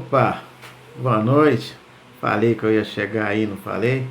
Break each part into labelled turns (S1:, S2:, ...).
S1: Opa, boa noite. Falei que eu ia chegar aí, não falei?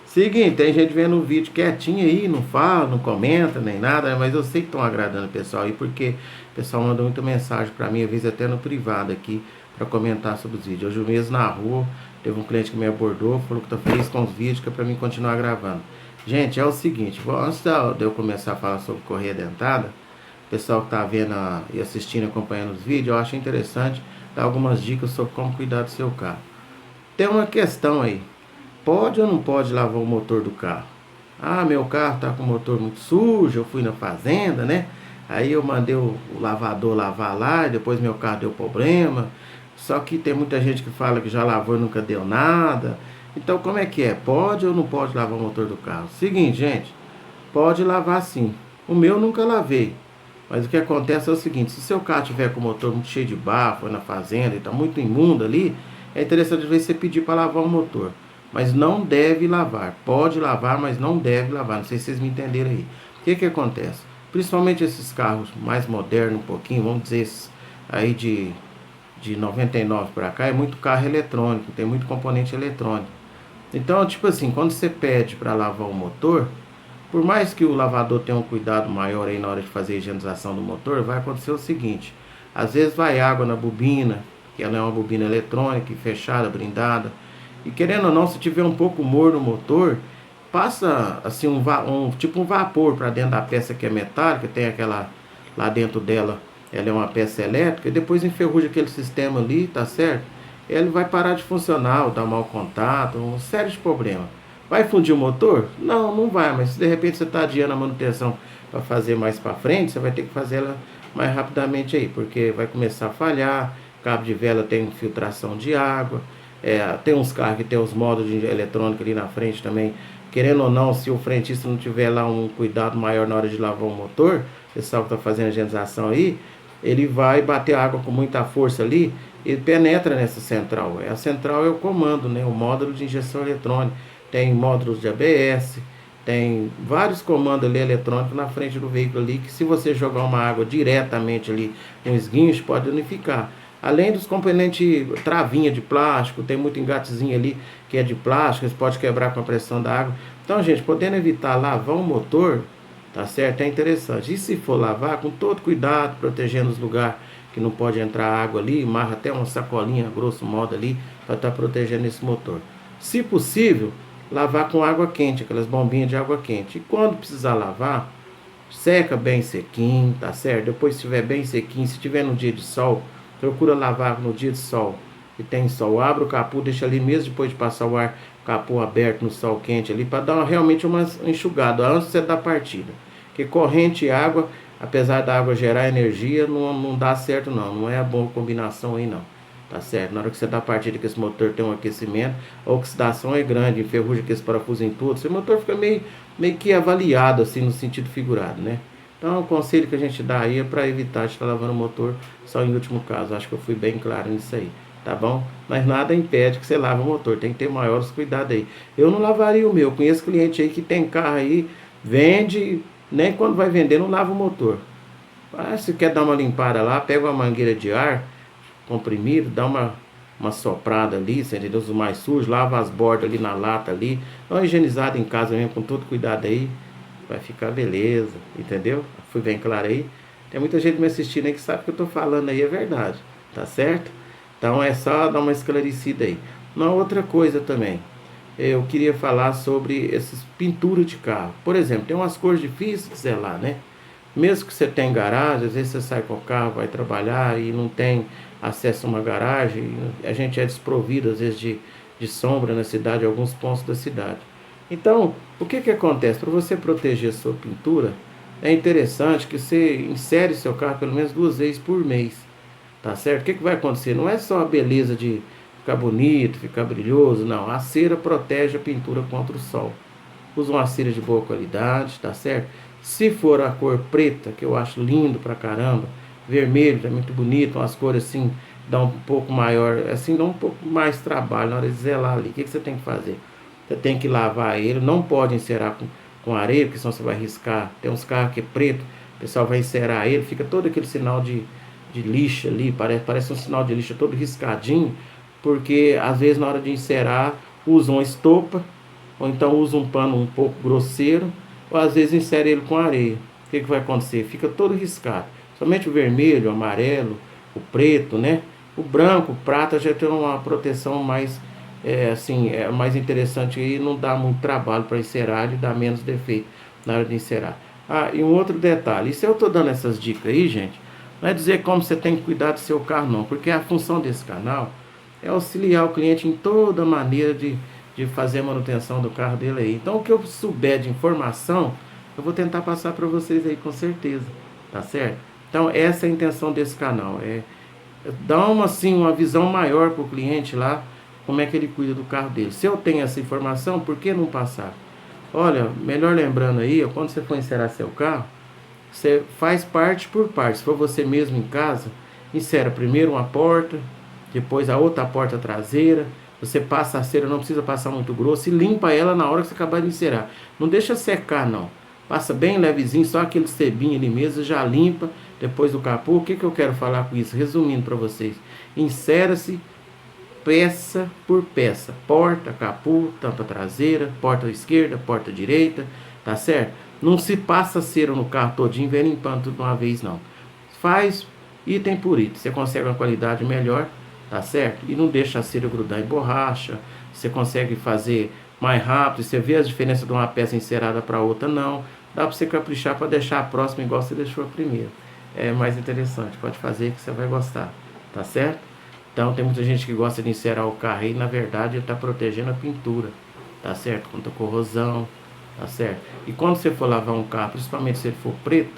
S1: Seguinte, tem gente vendo o vídeo quietinho aí, não fala, não comenta, nem nada, mas eu sei que estão agradando o pessoal aí, porque o pessoal mandou muita mensagem pra mim, às vezes até no privado aqui, pra comentar sobre os vídeos. Hoje mesmo na rua, teve um cliente que me abordou, falou que tá feliz com os vídeos, que é pra mim continuar gravando. Gente, é o seguinte, antes de eu começar a falar sobre correia dentada, o pessoal que tá vendo e assistindo, acompanhando os vídeos, eu acho interessante dar algumas dicas sobre como cuidar do seu carro. Tem uma questão aí, pode ou não pode lavar o motor do carro? Ah, meu carro tá com o motor muito sujo, eu fui na fazenda, né? Aí eu mandei o lavador lavar lá e depois meu carro deu problema. Só que tem muita gente que fala que já lavou e nunca deu nada. Então como é que é? Pode ou não pode lavar o motor do carro? Seguinte, gente, pode lavar sim. O meu nunca lavei. Mas o que acontece é o seguinte, se seu carro tiver com o motor muito cheio de barro, foi na fazenda e está muito imundo ali, é interessante você pedir para lavar o motor. Mas não deve lavar. Pode lavar, mas não deve lavar. Não sei se vocês me entenderam aí. O que acontece? Principalmente esses carros mais modernos um pouquinho, vamos dizer esses aí de 99 para cá, é muito carro eletrônico, tem muito componente eletrônico. Então, tipo assim, quando você pede para lavar o motor, por mais que o lavador tenha um cuidado maior aí na hora de fazer a higienização do motor, vai acontecer o seguinte: às vezes vai água na bobina, que ela é uma bobina eletrônica, fechada, blindada, e querendo ou não, se tiver um pouco morno no motor, passa assim tipo um vapor para dentro da peça que é metálica, tem aquela lá dentro dela, ela é uma peça elétrica, e depois enferruja aquele sistema ali, tá certo? Ele vai parar de funcionar, ou dar mau contato, uma série de problemas. Vai fundir o motor? Não, não vai, mas se de repente você está adiando a manutenção para fazer mais para frente, você vai ter que fazer ela mais rapidamente aí, porque vai começar a falhar, cabo de vela tem infiltração de água, tem uns carros que tem os modos de eletrônica ali na frente também, querendo ou não, se o frentista não tiver lá um cuidado maior na hora de lavar o motor, o pessoal que está fazendo a higienização aí, ele vai bater água com muita força ali e penetra nessa central. A central é o comando, né? O módulo de injeção eletrônica. Tem módulos de ABS, tem vários comandos ali eletrônicos na frente do veículo ali, que se você jogar uma água diretamente ali, um esguincho, pode danificar. Além dos componentes, travinha de plástico, tem muito engatezinho ali que é de plástico, você pode quebrar com a pressão da água. Então, gente, podendo evitar lavar o motor, tá certo? É interessante. E se for lavar, com todo cuidado, protegendo os lugares que não pode entrar água ali, marra até uma sacolinha, grosso modo ali, para estar protegendo esse motor. Se possível, lavar com água quente, aquelas bombinhas de água quente. E quando precisar lavar, seca bem sequinho, tá certo? Depois se estiver bem sequinho, se tiver no dia de sol, procura lavar no dia de sol. E tem sol, abre o capô, deixa ali mesmo depois de passar o ar, capô aberto no sol quente ali, para dar realmente uma enxugada antes de você dar partida. Porque corrente e água, apesar da água gerar energia, não dá certo não, não é a boa combinação aí não. Tá certo? Na hora que você dá partida que esse motor tem um aquecimento, a oxidação é grande, enferruja aqueles parafusos em tudo, esse motor fica meio que avaliado assim no sentido figurado, né? Então o conselho que a gente dá aí é para evitar de estar lavando o motor só em último caso. Acho que eu fui bem claro nisso aí, tá bom? Mas nada impede que você lave o motor, tem que ter maiores cuidados aí. Eu não lavaria o meu, conheço cliente aí que tem carro aí, vende, nem quando vai vender não lava o motor. Ah, se quer dar uma limpada lá, pega uma mangueira de ar comprimido, dá uma soprada ali, você entendeu? Os mais sujos, lava as bordas ali na lata ali, dá uma higienizada em casa mesmo, com todo cuidado aí, vai ficar beleza, entendeu? Fui bem claro aí. Tem muita gente me assistindo aí que sabe que eu tô falando aí, é verdade, tá certo? Então é só dar uma esclarecida aí. Uma outra coisa também, eu queria falar sobre essas pinturas de carro. Por exemplo, tem umas cores difíceis de zelar, né? Mesmo que você tenha garagem, às vezes você sai com o carro, vai trabalhar e não tem acesso a uma garagem, a gente é desprovido às vezes de sombra na cidade, em alguns pontos da cidade. Então, o que acontece? Para você proteger a sua pintura, é interessante que você insere seu carro pelo menos 2 vezes por mês, tá certo? O que vai acontecer? Não é só a beleza de ficar bonito, ficar brilhoso, não. A cera protege a pintura contra o sol. Usa uma cera de boa qualidade, tá certo? Se for a cor preta, que eu acho lindo pra caramba, vermelho é muito bonito, umas cores assim, dá um pouco maior, assim, dá um pouco mais trabalho na hora de zelar ali. O que você tem que fazer? Você tem que lavar ele, não pode encerar com areia, porque senão você vai riscar. Tem uns carros que é preto, o pessoal vai encerar ele, fica todo aquele sinal de lixa ali, parece um sinal de lixa todo riscadinho. porque às vezes na hora de encerar usa uma estopa, ou então usa um pano um pouco grosseiro, ou às vezes insere ele com areia. O que vai acontecer? Fica todo riscado. Somente o vermelho, o amarelo, o preto, né? O branco, o prata já tem uma proteção mais, assim, mais interessante e não dá muito trabalho para encerar e dá menos defeito na hora de encerar. Ah, e um outro detalhe, e se eu estou dando essas dicas aí, gente, não é dizer como você tem que cuidar do seu carro, não, porque a função desse canal é auxiliar o cliente em toda maneira de fazer a manutenção do carro dele aí. Então, o que eu souber de informação, eu vou tentar passar para vocês aí com certeza, tá certo? Então, essa é a intenção desse canal, dar uma, assim, uma visão maior para o cliente lá, como é que ele cuida do carro dele. Se eu tenho essa informação, por que não passar? Olha, melhor lembrando aí, quando você for encerar seu carro, você faz parte por parte. Se for você mesmo em casa, insera primeiro uma porta, depois a outra porta traseira. Você passa a cera, não precisa passar muito grosso, e limpa ela na hora que você acabar de encerar. Não deixa secar, não. Passa bem levezinho, só aquele sebinho ali mesmo, já limpa. Depois do capô, o que eu quero falar com isso? Resumindo para vocês. Insera-se peça por peça. Porta, capô, tampa traseira, porta esquerda, porta direita, tá certo? Não se passa cera no carro todinho e vem limpando tudo de uma vez, não. Faz item por item. Você consegue uma qualidade melhor, tá certo? E não deixa a cera grudar em borracha. Você consegue fazer mais rápido. Você vê a diferença de uma peça encerada para outra, não. Dá para você caprichar para deixar a próxima igual você deixou a primeira. É mais interessante. Pode fazer que você vai gostar, tá certo? Então tem muita gente que gosta de encerar o carro e na verdade ele está protegendo a pintura, tá certo? Contra corrosão, tá certo? E quando você for lavar um carro, principalmente se ele for preto,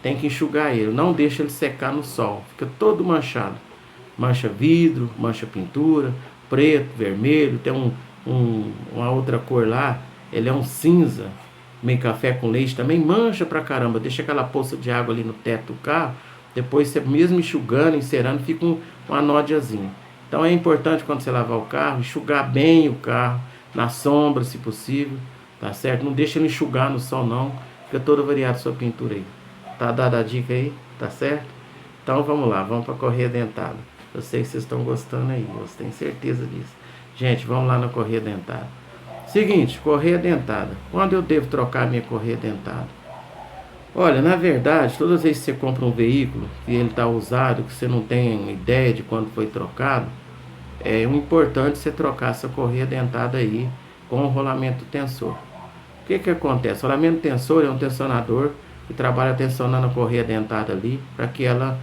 S1: tem que enxugar ele. Não deixa ele secar no sol. Fica todo manchado. Mancha vidro, mancha pintura, preto, vermelho. Tem uma outra cor lá. Ele é um cinza, meio café com leite. Também mancha pra caramba. Deixa aquela poça de água ali no teto do carro. Depois você mesmo enxugando, encerando, fica uma nódiazinha. Então é importante quando você lavar o carro, enxugar bem o carro, na sombra se possível. Tá certo? Não deixa ele enxugar no sol não. Fica toda variada a sua pintura aí. Tá dada a dica aí? Tá certo? Então vamos lá, vamos para a correia dentada. Eu sei que vocês estão gostando aí, eu tenho certeza disso. Gente, vamos lá na correia dentada. Seguinte, correia dentada. Quando eu devo trocar minha correia dentada? Olha, na verdade, todas as vezes que você compra um veículo e ele está usado, que você não tem ideia de quando foi trocado, é importante você trocar essa correia dentada aí com o rolamento tensor. O que acontece? O rolamento tensor é um tensionador que trabalha tensionando a correia dentada ali, para que ela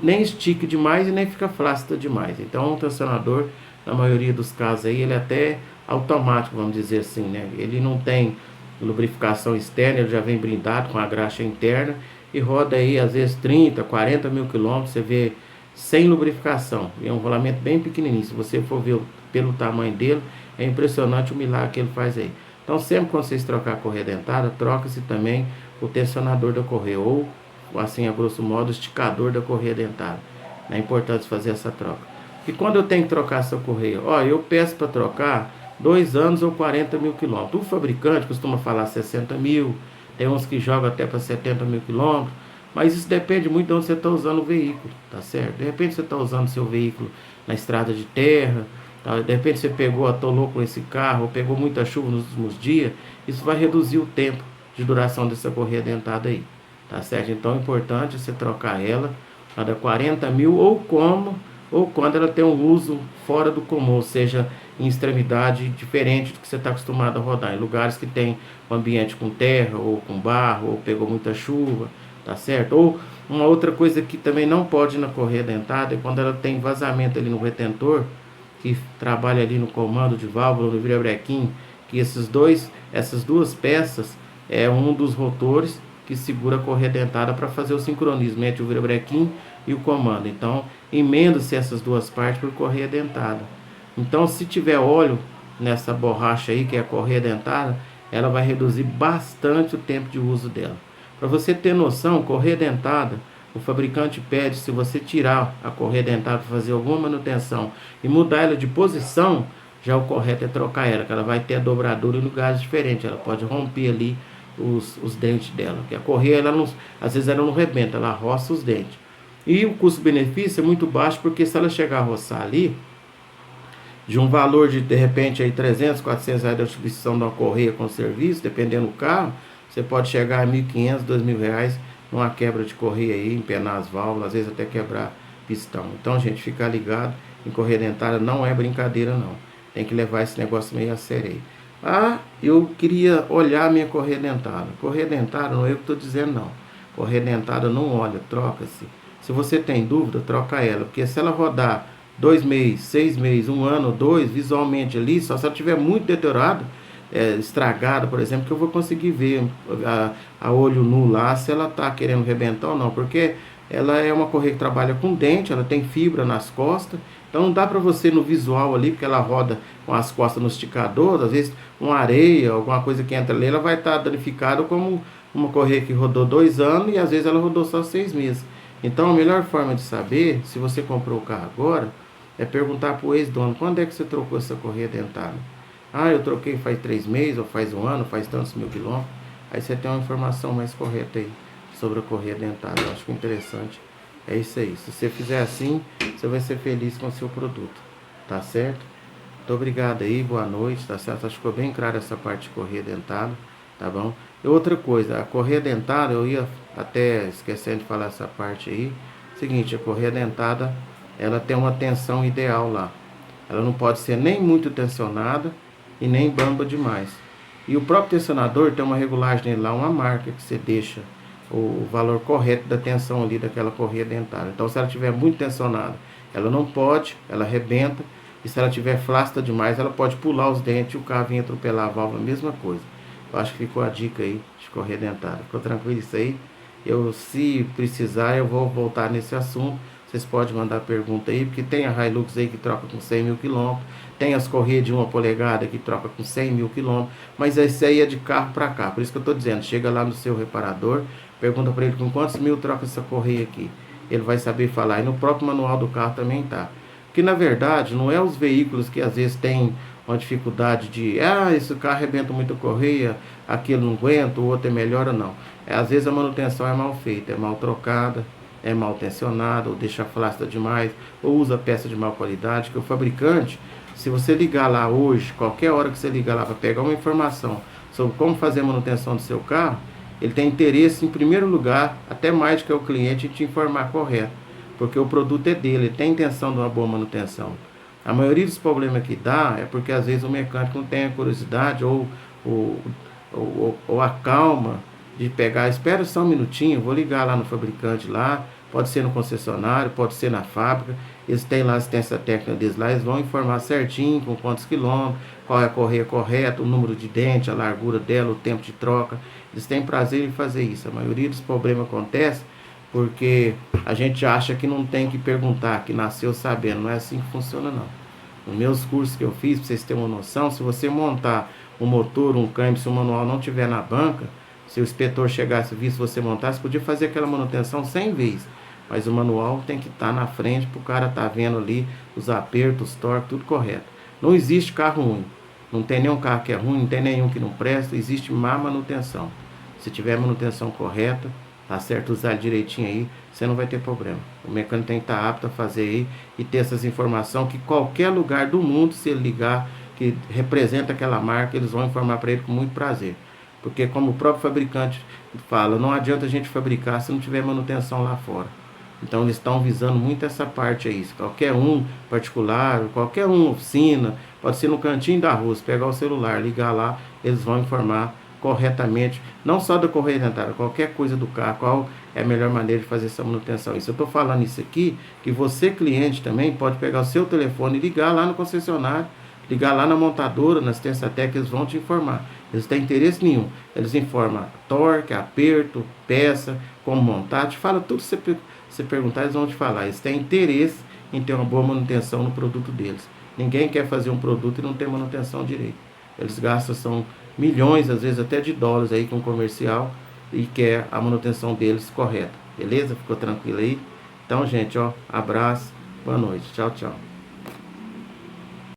S1: nem estique demais e nem fica flácida demais. Então, um tensionador, na maioria dos casos aí, ele é até automático, vamos dizer assim, né? Ele não tem lubrificação externa, ele já vem blindado com a graxa interna e roda aí às vezes 30, 40 mil quilômetros, você vê sem lubrificação. É um rolamento bem pequenininho. Se você for ver pelo tamanho dele, é impressionante o milagre que ele faz aí. Então, sempre quando vocês trocar a correia dentada, troca-se também o tensionador da correia, ou assim, a grosso modo, o esticador da correia dentada. É importante fazer essa troca. E quando eu tenho que trocar essa correia? Eu peço para trocar 2 anos ou 40 mil quilômetros. O fabricante costuma falar 60 mil, tem uns que jogam até para 70 mil quilômetros, mas isso depende muito de onde você está usando o veículo, tá certo? De repente você está usando seu veículo na estrada de terra, tá? De repente você atolou com esse carro, ou pegou muita chuva nos últimos dias, isso vai reduzir o tempo de duração dessa correia dentada aí, tá certo? Então é importante você trocar ela a cada 40 mil ou quando ela tem um uso fora do comum, ou seja, em extremidade diferente do que você está acostumado a rodar, em lugares que tem um ambiente com terra, ou com barro, ou pegou muita chuva, tá certo? Ou uma outra coisa que também não pode ir na correia dentada é quando ela tem vazamento ali no retentor, que trabalha ali no comando de válvula, no virabrequim, que essas duas peças é um dos rotores que segura a correia dentada para fazer o sincronismo entre o virabrequim e o comando. Então, emenda-se essas duas partes por correia dentada. Então, se tiver óleo nessa borracha aí, que é a correia dentada, ela vai reduzir bastante o tempo de uso dela. Para você ter noção, correia dentada, o fabricante pede, se você tirar a correia dentada para fazer alguma manutenção e mudar ela de posição, já o correto é trocar ela, que ela vai ter a dobradura em lugares diferentes, ela pode romper ali os dentes dela, porque a correia, às vezes ela não rebenta, ela roça os dentes. E o custo-benefício é muito baixo, porque se ela chegar a roçar ali, de um valor de repente aí 300, 400 reais da substituição de uma correia com serviço, dependendo do carro, você pode chegar a 1.500, 2.000 reais numa quebra de correia aí, empenar as válvulas, às vezes até quebrar pistão. Então, gente, ficar ligado em correia dentária não é brincadeira não. Tem que levar esse negócio meio a sério aí. Ah, eu queria olhar a minha correia dentária. Correia dentária não é eu que estou dizendo não. Correia dentária não olha, troca-se. Se você tem dúvida, troca ela. Porque se ela rodar 2 meses, 6 meses, 1 ano, 2, visualmente ali, só se ela estiver muito deteriorada, estragada, por exemplo, que eu vou conseguir ver a olho nu lá se ela está querendo rebentar ou não. Porque ela é uma correia que trabalha com dente, ela tem fibra nas costas, então não dá para você no visual ali, porque ela roda com as costas no esticador, às vezes uma areia, alguma coisa que entra ali, ela vai estar danificada como uma correia que rodou 2 anos e às vezes ela rodou só 6 meses. Então a melhor forma de saber, se você comprou o carro agora, é perguntar para o ex-dono, quando é que você trocou essa correia dentária? Ah, eu troquei faz 3 meses, ou faz 1 ano, faz tantos mil quilômetros. Aí você tem uma informação mais correta aí sobre a correia dentária. Eu acho que interessante é isso aí. Se você fizer assim, você vai ser feliz com o seu produto. Tá certo? Muito obrigado aí, boa noite, tá certo? Acho que ficou bem claro essa parte de correia dentária, tá bom? E outra coisa, a correia dentária, eu ia até esquecendo de falar essa parte aí. Seguinte, a correia dentada, ela tem uma tensão ideal lá. Ela não pode ser nem muito tensionada e nem bamba demais. E o próprio tensionador tem uma regulagem nele lá, uma marca que você deixa o valor correto da tensão ali daquela correia dentária. Então, se ela estiver muito tensionada, ela não pode, ela arrebenta. E se ela estiver flácida demais, ela pode pular os dentes e o carro vir atropelar a válvula, a mesma coisa. Eu acho que ficou a dica aí de correia dentária. Ficou tranquilo isso aí? Se precisar, eu vou voltar nesse assunto. Vocês podem mandar pergunta aí, porque tem a Hilux aí que troca com 100 mil quilômetros, tem as correias de 1 polegada que troca com 100 mil quilômetros, mas esse aí é de carro para cá. Por isso que eu estou dizendo, chega lá no seu reparador, pergunta para ele com quantos mil troca essa correia aqui. Ele vai saber falar. E no próprio manual do carro também tá. Porque na verdade não é os veículos que às vezes tem uma dificuldade de esse carro arrebenta muito correia, aquilo não aguenta, o outro é melhor ou não. Às vezes a manutenção é mal feita, é mal trocada, é mal tensionada, ou deixa flácida demais, ou usa peça de má qualidade, que o fabricante, se você ligar lá hoje, qualquer hora que você ligar lá para pegar uma informação sobre como fazer a manutenção do seu carro, ele tem interesse em primeiro lugar, até mais do que o cliente, em te informar correto, porque o produto é dele, ele tem intenção de uma boa manutenção. A maioria dos problemas que dá é porque às vezes o mecânico não tem a curiosidade ou a calma de pegar, espera só um minutinho, vou ligar lá no fabricante lá, pode ser no concessionário, pode ser na fábrica, eles têm lá a assistência técnica deles lá, eles vão informar certinho com quantos quilômetros, qual é a correia correta, o número de dente, a largura dela, o tempo de troca, eles têm prazer em fazer isso. A maioria dos problemas acontece porque a gente acha que não tem que perguntar, que nasceu sabendo, não é assim que funciona não. Nos meus cursos que eu fiz, para vocês terem uma noção, se você montar um motor, um câmbio, se o manual não tiver na banca, se o inspetor chegasse e visse você montar, você podia fazer aquela manutenção 100 vezes. Mas o manual tem que estar na frente para o cara estar vendo ali os apertos, os torques, tudo correto. Não existe carro ruim. Não tem nenhum carro que é ruim, não tem nenhum que não presta, existe má manutenção. Se tiver manutenção correta, tá certo, usar direitinho aí, você não vai ter problema. O mecânico tem que estar apto a fazer aí e ter essas informações que qualquer lugar do mundo, se ele ligar, que representa aquela marca, eles vão informar para ele com muito prazer. Porque como o próprio fabricante fala, não adianta a gente fabricar se não tiver manutenção lá fora. Então eles estão visando muito essa parte aí. Qualquer um particular, qualquer um oficina, pode ser no cantinho da rua, pegar o celular, ligar lá, eles vão informar corretamente, não só da correia dentária, qualquer coisa do carro, qual é a melhor maneira de fazer essa manutenção. Isso eu estou falando isso aqui, que você cliente também pode pegar o seu telefone e ligar lá no concessionário, ligar lá na montadora, na assistência técnica, eles vão te informar. Eles têm interesse nenhum. Eles informam torque, aperto, peça, como montar, te fala tudo que você perguntar, eles vão te falar. Eles têm interesse em ter uma boa manutenção no produto deles. Ninguém quer fazer um produto e não ter manutenção direito. Eles gastam, são milhões, às vezes até de dólares aí com comercial e quer a manutenção deles correta. Beleza? Ficou tranquilo aí? Então, gente, abraço, boa noite. Tchau, tchau.